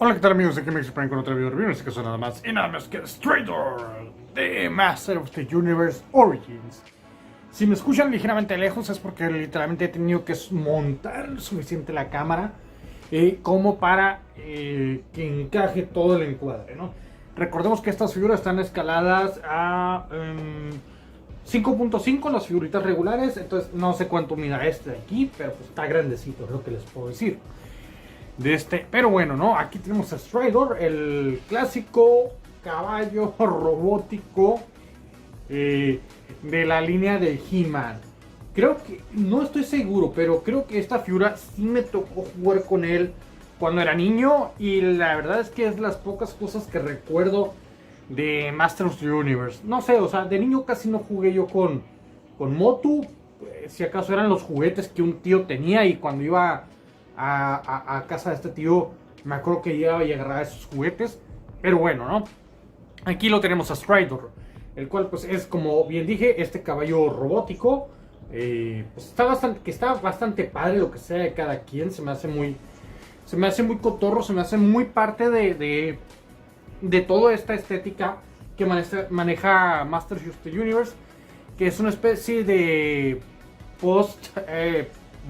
Hola, ¿qué tal amigos? Aquí me explican con otro video review, en este caso nada más y nada más que Strider de Master of the Universe Origins. Si me escuchan ligeramente lejos es porque literalmente he tenido que montar lo suficiente la cámara como para que encaje todo el encuadre, ¿no? Recordemos que estas figuras están escaladas a 5.5, las figuritas regulares, entonces no sé cuánto mida este de aquí, pero pues está grandecito, es lo que les puedo decir. Pero bueno, ¿no? Aquí tenemos a Strider, el clásico caballo robótico de la línea de He-Man. Creo que, no estoy seguro, pero creo que esta figura sí me tocó jugar con él cuando era niño. Y la verdad es que es las pocas cosas que recuerdo de Master of the Universe. No sé, o sea, de niño casi no jugué yo con Motu. Si acaso eran los juguetes que un tío tenía y cuando iba a casa de este tío me acuerdo que llegaba y agarraba esos juguetes. Pero bueno, ¿no? Aquí lo tenemos a Strider, el cual pues es, como bien dije, este caballo robótico. Pues está bastante padre lo que sea de cada quien. Se me hace muy cotorro, se me hace muy parte de toda esta estética que maneja Master of the Universe, que es una especie de post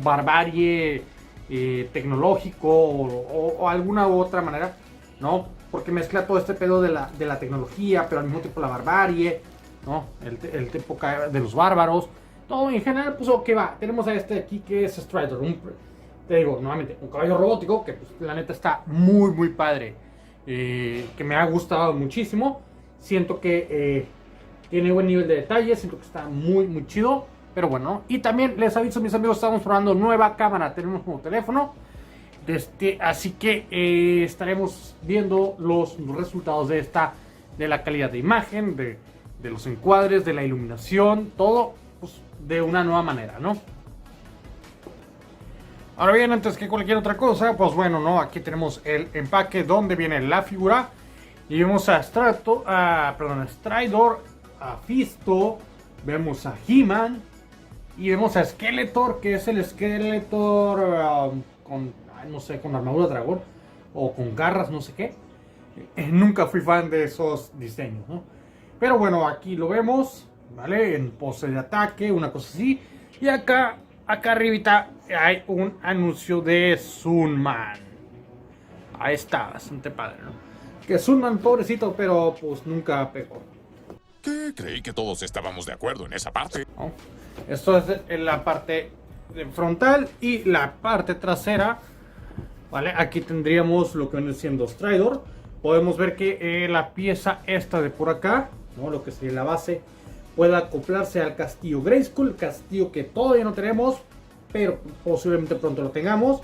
barbarie tecnológico o alguna u otra manera, ¿no? Porque mezcla todo este pedo de la tecnología, pero al mismo tiempo la barbarie, ¿no? El tipo de los bárbaros, todo en general, pues ok, va. Tenemos a este aquí que es Strider, te digo, nuevamente, un caballo robótico que pues, la neta está muy padre, que me ha gustado muchísimo. Siento que tiene buen nivel de detalle, siento que está muy chido. Pero bueno, y también les aviso, mis amigos, estamos probando nueva cámara, tenemos un nuevo teléfono. Así que estaremos viendo los resultados de la calidad de imagen, de los encuadres, de la iluminación, todo pues, de una nueva manera, ¿no? Ahora bien, antes que cualquier otra cosa, pues bueno, ¿no? Aquí tenemos el empaque donde viene la figura. Y vemos a Strider, a Fisto, vemos a He-Man. Y vemos a Skeletor, que es el Skeletor con, no sé, con armadura de dragón o con garras, no sé qué. Nunca fui fan de esos diseños, ¿no? Pero bueno, aquí lo vemos, ¿vale? En pose de ataque, una cosa así. Y acá arribita hay un anuncio de Sunman. Ahí está, bastante padre, ¿no? Que Sunman, pobrecito, pero pues nunca pegó. ¿Qué? Creí que todos estábamos de acuerdo en esa parte. ¿No? Esto es en la parte frontal y la parte trasera, ¿vale? Aquí tendríamos lo que viene siendo Strider. Podemos ver que la pieza esta de por acá, ¿no? Lo que sería la base, puede acoplarse al castillo Grayskull, castillo que todavía no tenemos, pero posiblemente pronto lo tengamos.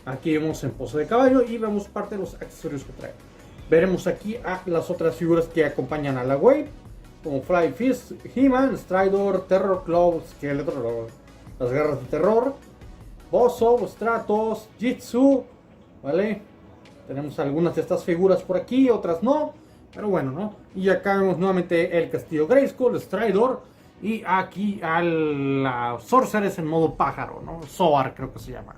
Aquí vemos en pose de caballo y vemos parte de los accesorios que trae. Veremos aquí a las otras figuras que acompañan a la Wave, como Fly Fist, He-Man, Strider, Terror Claw, Skeletor, las garras de terror, Bozo, Stratos, Jitsu, ¿vale? Tenemos algunas de estas figuras por aquí, otras no, pero bueno, ¿no? Y acá vemos nuevamente el castillo Grayskull, Strider, y aquí a la Sorceress en modo pájaro, ¿no? Zoar creo que se llama.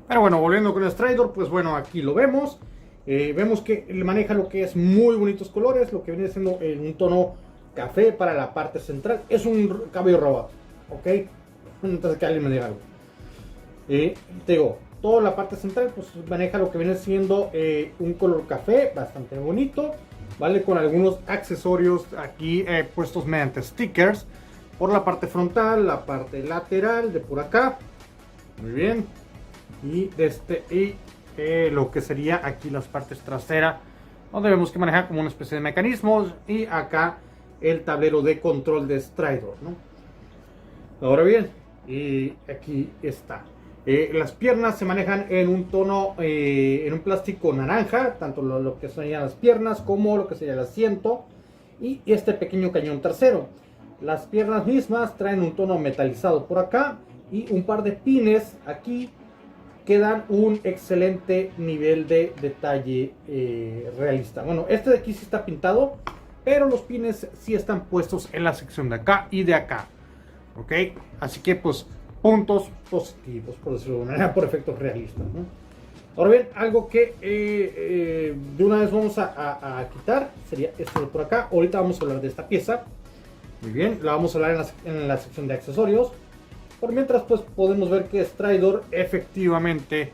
Pero bueno, volviendo con el Strider, pues bueno, aquí lo vemos. Vemos que maneja lo que es muy bonitos colores, lo que viene siendo un tono café para la parte central. Es un caballo robot, ¿ok? Entonces que alguien me diga algo. Te digo, toda la parte central pues maneja lo que viene siendo un color café bastante bonito, ¿vale? Con algunos accesorios aquí puestos mediante stickers por la parte frontal, la parte lateral de por acá. Muy bien. Y lo que sería aquí las partes traseras, donde vemos que maneja como una especie de mecanismos, y acá el tablero de control de Strider, ¿no? Ahora bien, aquí está. Las piernas se manejan en un tono, en un plástico naranja, tanto lo que serían las piernas como lo que sería el asiento y este pequeño cañón trasero. Las piernas mismas traen un tono metalizado por acá y un par de pines aquí que dan un excelente nivel de detalle realista. Bueno, este de aquí sí está pintado, pero los pines sí están puestos en la sección de acá y de acá. ¿Ok? Así que pues puntos positivos, por decirlo de una manera, por efectos realistas, ¿no? Ahora bien, algo que de una vez vamos a quitar sería esto de por acá. Ahorita vamos a hablar de esta pieza. Muy bien, la vamos a hablar en la sección de accesorios. Por mientras, pues podemos ver que Stridor efectivamente,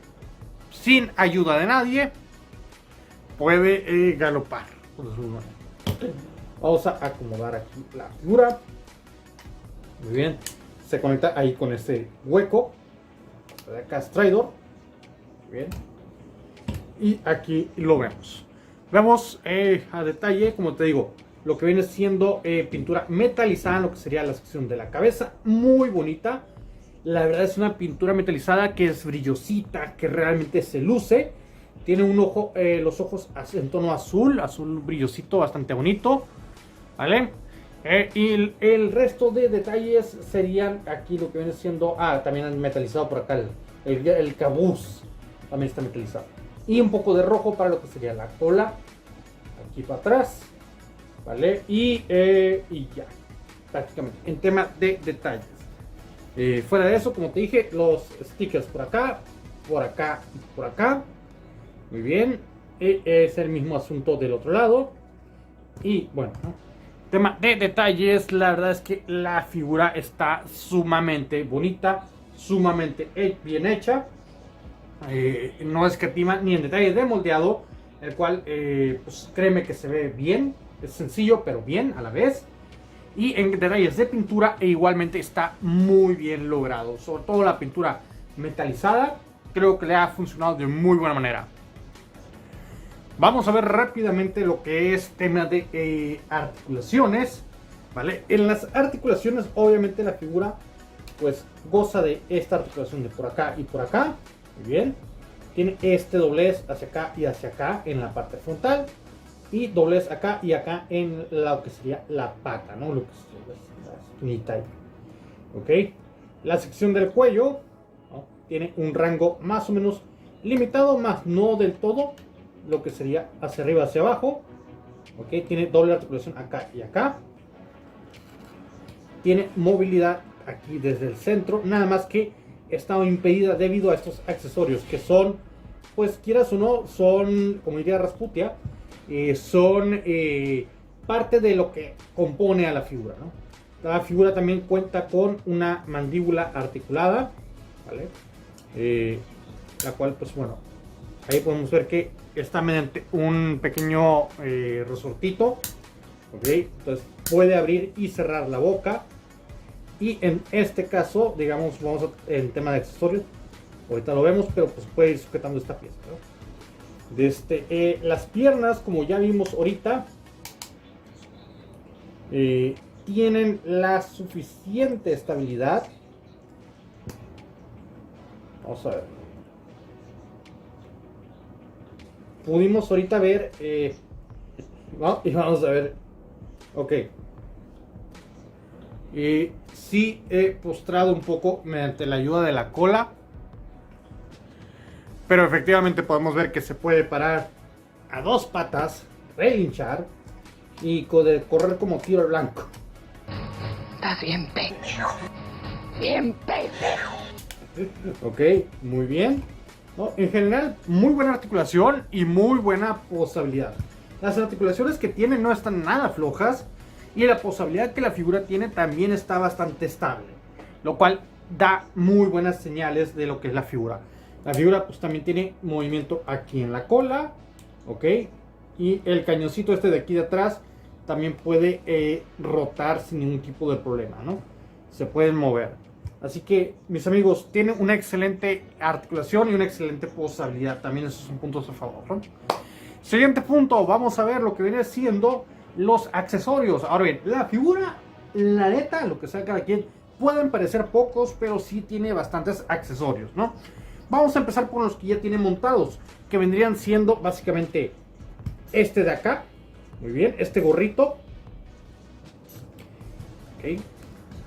sin ayuda de nadie, puede galopar. Vamos a acomodar aquí la figura. Muy bien, se conecta ahí con este hueco. De acá Stridor. Muy bien. Y aquí lo vemos. Vemos a detalle, como te digo, lo que viene siendo pintura metalizada en lo que sería la sección de la cabeza. Muy bonita. La verdad es una pintura metalizada que es brillosita, que realmente se luce. Tiene un ojo, los ojos en tono azul, azul brillosito, bastante bonito. ¿Vale? Y el resto de detalles serían aquí lo que viene siendo... también metalizado por acá el cabuz. También está metalizado. Y un poco de rojo para lo que sería la cola. Aquí para atrás. ¿Vale? Y ya. Prácticamente. En tema de detalles. Fuera de eso, como te dije, los stickers por acá y por acá. Muy bien. Es el mismo asunto del otro lado. Y bueno, ¿no? Tema de detalles, la verdad es que la figura está sumamente bonita, sumamente bien hecha. No escatima ni en detalle de moldeado, el cual, pues créeme que se ve bien. Es sencillo, pero bien a la vez. Y en detalles de pintura, igualmente está muy bien logrado. Sobre todo la pintura metalizada, creo que le ha funcionado de muy buena manera. Vamos a ver rápidamente lo que es tema de articulaciones. ¿Vale? En las articulaciones, obviamente la figura pues goza de esta articulación de por acá y por acá. Muy bien. Tiene este doblez hacia acá y hacia acá en la parte frontal. Y doblez acá y acá en lo que sería la pata, ¿no? Lo que es la espinita ahí. ¿Ok? La sección del cuello, ¿no? Tiene un rango más o menos limitado, más no del todo. Lo que sería hacia arriba, hacia abajo. ¿Ok? Tiene doble articulación acá y acá. Tiene movilidad aquí desde el centro. Nada más que está impedida debido a estos accesorios que son, pues quieras o no, son, como diría Rasputia, son parte de lo que compone a la figura, ¿no? La figura también cuenta con una mandíbula articulada, ¿vale? La cual, pues bueno, ahí podemos ver que está mediante un pequeño resortito, ¿ok? Entonces puede abrir y cerrar la boca. Y en este caso, digamos, vamos en tema de accesorios, ahorita lo vemos, pero pues puede ir sujetando esta pieza, ¿no? Las piernas, como ya vimos ahorita, tienen la suficiente estabilidad. Vamos a ver. Pudimos ahorita ver, y vamos a ver, ok. Sí he postrado un poco mediante la ayuda de la cola. Pero efectivamente podemos ver que se puede parar a dos patas, relinchar y correr como tiro al blanco. Estás bien pendejo. Bien pendejo. Ok, muy bien. ¿No? En general, muy buena articulación y muy buena posabilidad. Las articulaciones que tiene no están nada flojas. Y la posabilidad que la figura tiene también está bastante estable. Lo cual da muy buenas señales de lo que es la figura. La figura pues también tiene movimiento aquí en la cola. Ok. Y el cañoncito este de aquí de atrás también puede rotar sin ningún tipo de problema, ¿no? Se pueden mover. Así que, mis amigos, tiene una excelente articulación y una excelente posabilidad. También esos son puntos a favor, ¿no? Siguiente punto, vamos a ver lo que viene siendo los accesorios. Ahora bien, la figura, la neta, lo que sea cada quien, pueden parecer pocos, pero sí tiene bastantes accesorios, ¿no? Vamos a empezar por los que ya tiene montados, que vendrían siendo básicamente este de acá. Muy bien, este gorrito. Ok.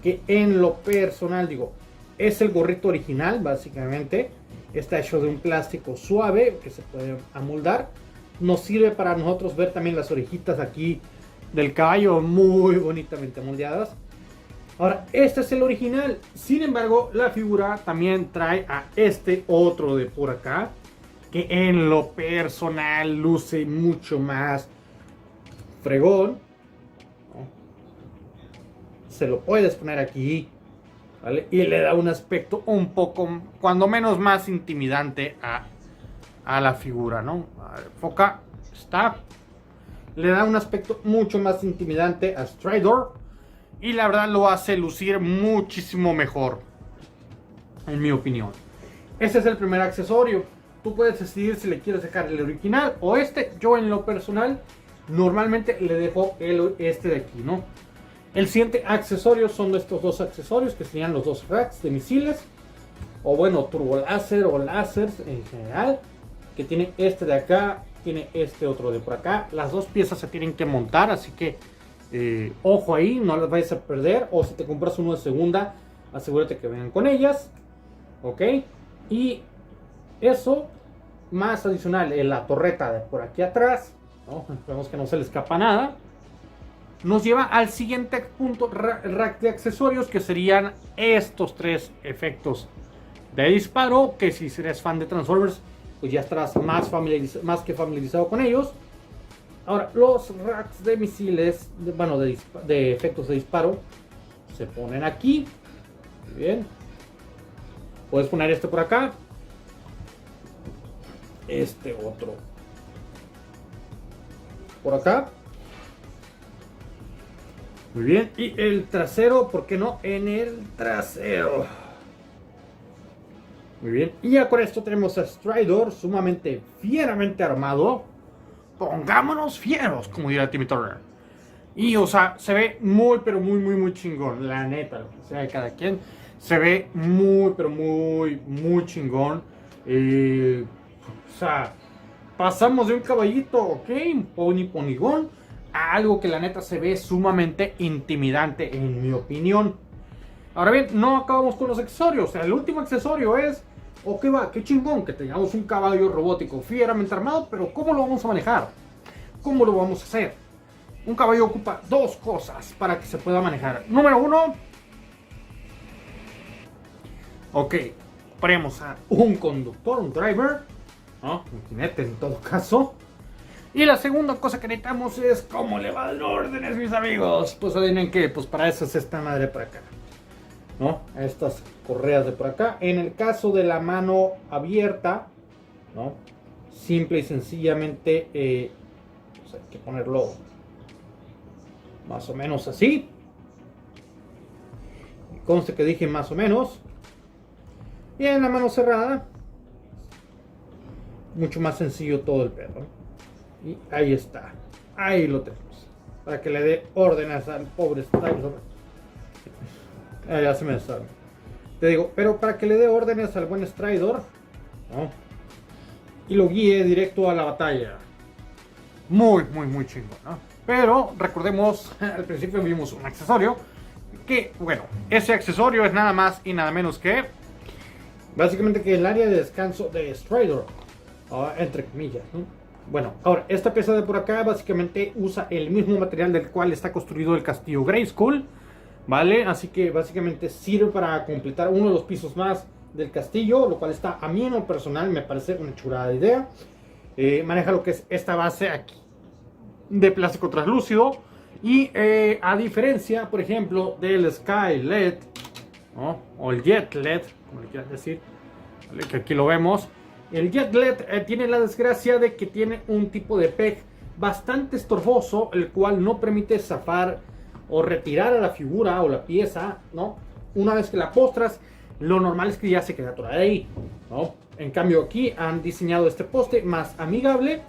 Que en lo personal, digo, es el gorrito original, básicamente. Está hecho de un plástico suave que se puede amoldar. Nos sirve para nosotros ver también las orejitas aquí del caballo muy bonitamente moldeadas. Ahora, este es el original. Sin embargo, la figura también trae a este otro de por acá, que en lo personal luce mucho más fregón, ¿no? Se lo puedes poner aquí, ¿vale? Y le da un aspecto un poco, cuando menos, más intimidante a la figura, ¿no? A ver, enfoca, está. Le da un aspecto mucho más intimidante a Stridor. Y la verdad lo hace lucir muchísimo mejor, en mi opinión. Ese es el primer accesorio. Tú puedes decidir si le quieres sacar el original o este. Yo en lo personal normalmente le dejo este de aquí, ¿no? El siguiente accesorio son estos dos accesorios, que serían los dos racks de misiles, o bueno, turbo láser o láseres en general, que tiene este de acá, tiene este otro de por acá. Las dos piezas se tienen que montar, así que ojo ahí, no las vayas a perder. O si te compras uno de segunda, asegúrate que vengan con ellas, ok. Y eso, más adicional, la torreta de por aquí atrás, ¿no? Vemos que no se le escapa nada. Nos lleva al siguiente punto, rack de accesorios, que serían estos tres efectos de disparo, que si eres fan de Transformers, pues ya estarás más que familiarizado con ellos. Ahora, los racks de misiles, de efectos de disparo, se ponen aquí. Muy bien. Puedes poner este por acá. Este otro por acá. Muy bien. Y el trasero, ¿por qué no? En el trasero. Muy bien. Y ya con esto tenemos a Stridor sumamente fieramente armado. Pongámonos fieros, como dirá Timmy Turner. Y, o sea, se ve muy, pero muy chingón. La neta, lo que sea de cada quien. Se ve muy, pero muy chingón. O sea, pasamos de un caballito, ok, un ponigón, a algo que la neta se ve sumamente intimidante, en mi opinión. Ahora bien, no acabamos con los accesorios. O sea, el último accesorio es, ok, va, qué chingón que tengamos un caballo robótico fieramente armado, pero ¿cómo lo vamos a manejar? ¿Cómo lo vamos a hacer? Un caballo ocupa dos cosas para que se pueda manejar. Número uno, ok, ponemos a un conductor, un driver, ¿no? Un jinete en todo caso. Y la segunda cosa que necesitamos es cómo le va a dar órdenes, mis amigos. Pues adivinen qué, pues para eso es esta madre para acá, ¿no? Estas correas de por acá. En el caso de la mano abierta, ¿no? Simple y sencillamente pues hay que ponerlo más o menos así. Conste que dije más o menos. Y en la mano cerrada, mucho más sencillo todo el pedo. Y ahí está. Ahí lo tenemos. Para que le dé órdenes al pobre Stridor. Ya se me sale. Te digo, pero para que le dé órdenes al buen Stridor, ¿no? Y lo guíe directo a la batalla. Muy chingón, ¿no? Pero recordemos, al principio vimos un accesorio. Que, bueno, ese accesorio es nada más y nada menos que, básicamente, que el área de descanso de Stridor, entre comillas, ¿no? Bueno, ahora, esta pieza de por acá básicamente usa el mismo material del cual está construido el castillo Grayskull, ¿vale? Así que básicamente sirve para completar uno de los pisos más del castillo, lo cual está, a mí en lo personal, me parece una chulada de idea. Maneja lo que es esta base aquí de plástico translúcido. Y a diferencia, por ejemplo, del Sky LED, ¿no? O el Jet LED, como le quieras decir, ¿vale? Que aquí lo vemos. El Jet LED tiene la desgracia de que tiene un tipo de peg bastante estorboso, el cual no permite zafar o retirar a la figura o la pieza, ¿no? Una vez que la postras, lo normal es que ya se quede atorada ahí, ¿no? En cambio aquí han diseñado este poste más amigable,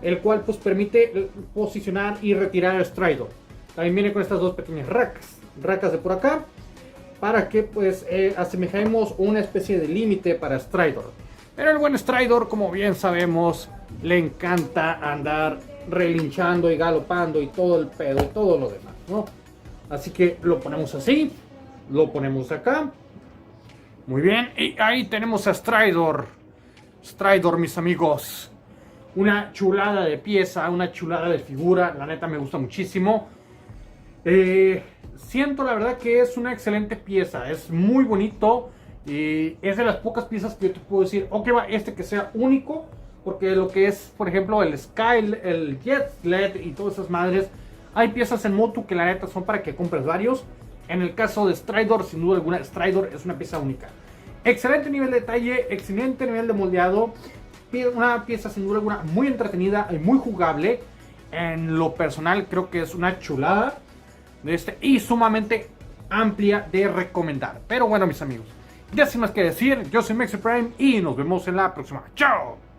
el cual pues permite posicionar y retirar el Stridor. También viene con estas dos pequeñas racas de por acá, para que pues asemejemos una especie de límite para Stridor. Pero el buen Stridor, como bien sabemos, le encanta andar relinchando y galopando y todo el pedo y todo lo demás, ¿no? Así que lo ponemos así, lo ponemos acá. Muy bien, y ahí tenemos a Stridor. Stridor, mis amigos. Una chulada de pieza, una chulada de figura. La neta me gusta muchísimo. Siento la verdad que es una excelente pieza. Es muy bonito. Es de las pocas piezas que yo te puedo decir, ok, va, que sea único. porque lo que es, por ejemplo, el Sky, el Jet LED y todas esas madres, hay piezas en Motu que la neta son para que compres varios. En el caso de Stridor, sin duda alguna, Stridor es una pieza única. Excelente nivel de detalle, excelente nivel de moldeado. Una pieza sin duda alguna muy entretenida y muy jugable. En lo personal creo que es una chulada y sumamente amplia de recomendar. Pero bueno, mis amigos, ya sin más que decir, yo soy Mexi Prime y nos vemos en la próxima. ¡Chao!